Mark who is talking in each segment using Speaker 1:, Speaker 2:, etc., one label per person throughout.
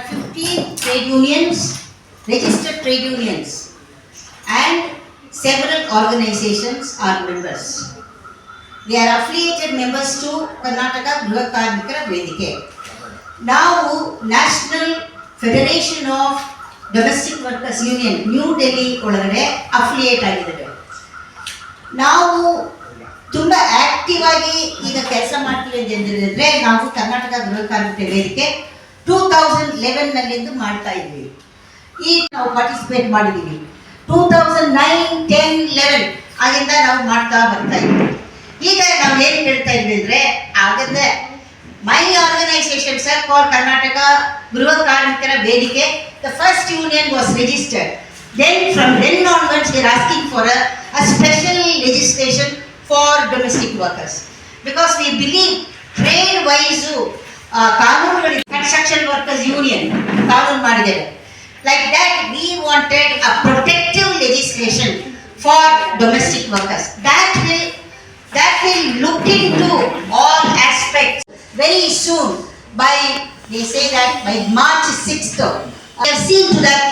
Speaker 1: are 15 trade unions, registered trade unions, and several organizations are members. They are affiliated members to Karnataka Griha Karmikara Vedike. Now, National Federation of Domestic Workers Union, New Delhi ಒಳಗಡೆ affiliate ಆಗಿದ್ದಾರೆ. ನಾವು ತುಂಬ active ಆಗಿ ಈಗ ಕೆಲಸ ಮಾಡ್ತೀವಿ ಅಂತ ಹೇಳಿದ್ರೆ ನಾವು ಕರ್ನಾಟಕ ಗೃಹ ಕಾರ್ಮಿಕ ವೇದಿಕೆ 2011 ನಲ್ಲಿಂದ ಮಾಡ್ತಾ ಇದ್ವಿ. ಈಗ ನಾವು ಪಾರ್ಟಿಸಿಪೇಟ್ ಮಾಡಿದ್ದೀವಿ 2009, 10, 11 ಆಗಿಂದ ನಾವು ಮಾಡ್ತಾ ಬರ್ತಾ ಇದ್ವಿ. ಈಗ ನಾವು ಏನು ಹೇಳ್ತಾ ಇದ್ವಿ ಅಂದರೆ ಆಗಂದ್ರೆ my organization sir called Karnataka Griha Karmikara Vedike, the first union was registered. Then from then onwards we are asking for a special legislation for domestic workers, because we believe trade wise ಕಾನೂನುಗಳು construction workers union ಕಾನೂನು ಮಾಡಿದ್ದಾರೆ. Like that we wanted a protective legislation for domestic workers that will look into all aspects very soon. By they say that by March 6th I have seen to that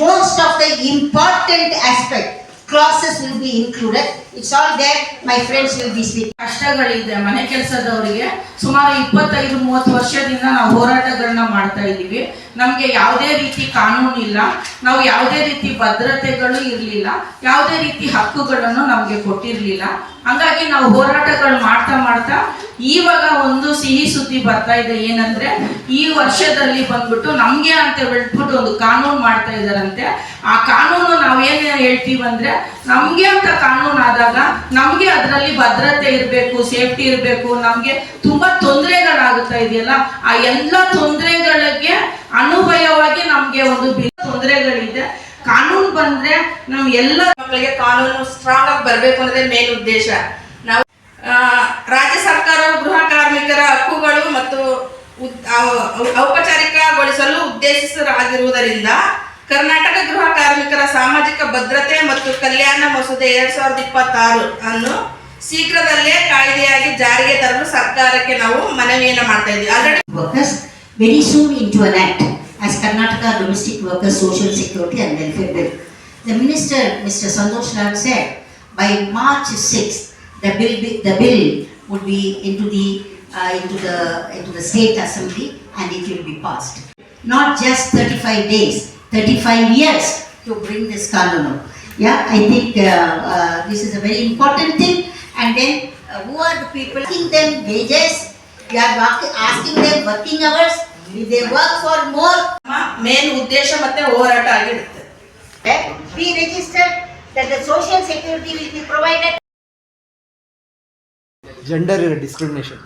Speaker 1: most of the important aspect clauses will be included. It's all there. My friends will be speaking.
Speaker 2: ಕಷ್ಟಗಳಿದೆ ಮನೆ ಕೆಲಸದವರಿಗೆ. ಸುಮಾರು 25-30 ವರ್ಷದಿಂದ ನಾವು ಹೋರಾಟಗಳನ್ನ ಮಾಡ್ತಾ ಇದ್ದೀವಿ. ನಮಗೆ ಯಾವುದೇ ರೀತಿ ಕಾನೂನು ಇಲ್ಲ, ನಾವು ಯಾವುದೇ ರೀತಿ ಭದ್ರತೆಗಳು ಇರಲಿಲ್ಲ, ಯಾವುದೇ ರೀತಿ ಹಕ್ಕುಗಳನ್ನು ನಮಗೆ ಕೊಟ್ಟಿರಲಿಲ್ಲ. ಹಾಗಾಗಿ ನಾವು ಹೋರಾಟಗಳು ಮಾಡ್ತಾ ಇವಾಗ ಒಂದು ಸಿಹಿ ಸುದ್ದಿ ಬರ್ತಾ ಇದೆ. ಏನಂದ್ರೆ ಈ ವರ್ಷದಲ್ಲಿ ಬಂದ್ಬಿಟ್ಟು ನಮ್ಗೆ ಅಂತ ಹೇಳ್ಬಿಟ್ಟು ಒಂದು ಕಾನೂನು ಮಾಡ್ತಾ ಇದಾರಂತೆ. ಆ ಕಾನೂನು ನಾವೇನು ಹೇಳ್ತೀವಿ ಅಂದ್ರೆ ನಮ್ಗೆ ಅಂತ ಕಾನೂನು ಆದಾಗ ನಮ್ಗೆ ಅದರಲ್ಲಿ ಭದ್ರತೆ ಇರಬೇಕು, ಸೇಫ್ಟಿ ಇರಬೇಕು. ನಮ್ಗೆ ತುಂಬಾ ತೊಂದರೆಗಳಾಗುತ್ತಾ ಇದೆಯಲ್ಲ, ಆ ಎಲ್ಲ ತೊಂದರೆಗಳಿಗೆ ಅನುಭವವಾಗಿ ನಮ್ಗೆ ಒಂದು ತೊಂದರೆಗಳಿದೆ. ಕಾನೂನು ಬಂದ್ರೆ ನಮ್ ಎಲ್ಲ
Speaker 3: ಮಕ್ಕಳಿಗೆ ಕಾನೂನು ಸ್ಟ್ರಾಂಗ್ ಆಗಿ ಬರಬೇಕು ಅನ್ನೋದೇ ಮೇನ್ ಉದ್ದೇಶ. ನಾವು ರಾಜ್ಯ ಸರ್ಕಾರವು ಗೃಹ ಕಾರ್ಮಿಕರ ಹಕ್ಕುಗಳು ಮತ್ತು ಔಪಚಾರಿಕಗೊಳಿಸಲು ಉದ್ದೇಶಿಸಲಾಗಿರುವುದರಿಂದ ಕರ್ನಾಟಕ ಗೃಹ ಕಾರ್ಮಿಕರ ಸಾಮಾಜಿಕ ಭದ್ರತೆ ಮತ್ತು ಕಲ್ಯಾಣ ಮಸೂದೆ 2026 ಅನ್ನು ಶೀಘ್ರದಲ್ಲೇ ಕಾಯ್ದೆಯಾಗಿ ಜಾರಿಗೆ ತರಲು ಸರ್ಕಾರಕ್ಕೆ ನಾವು ಮನವಿಯನ್ನು ಮಾಡ್ತಾ ಇದ್ದೀವಿ.
Speaker 1: Workers very soon into an act as Karnataka Domestic Workers Social Security and Welfare Bill. The Minister, Mr. Santosh Raj, said by March 6th the bill would be into the state assembly and it will be passed. Not just 35 days, 35 years to bring this kanunu. Yeah, I think this is a very important thing. And then who are the people asking them wages? We are asking them working hours. If they work for more,
Speaker 3: main ಉದ್ದೇಶ ಮತ್ತೆ ಹೋರಾಟ ಆಗಿರುತ್ತೆ.
Speaker 1: be registered that the social security will be provided.
Speaker 4: Gender discrimination.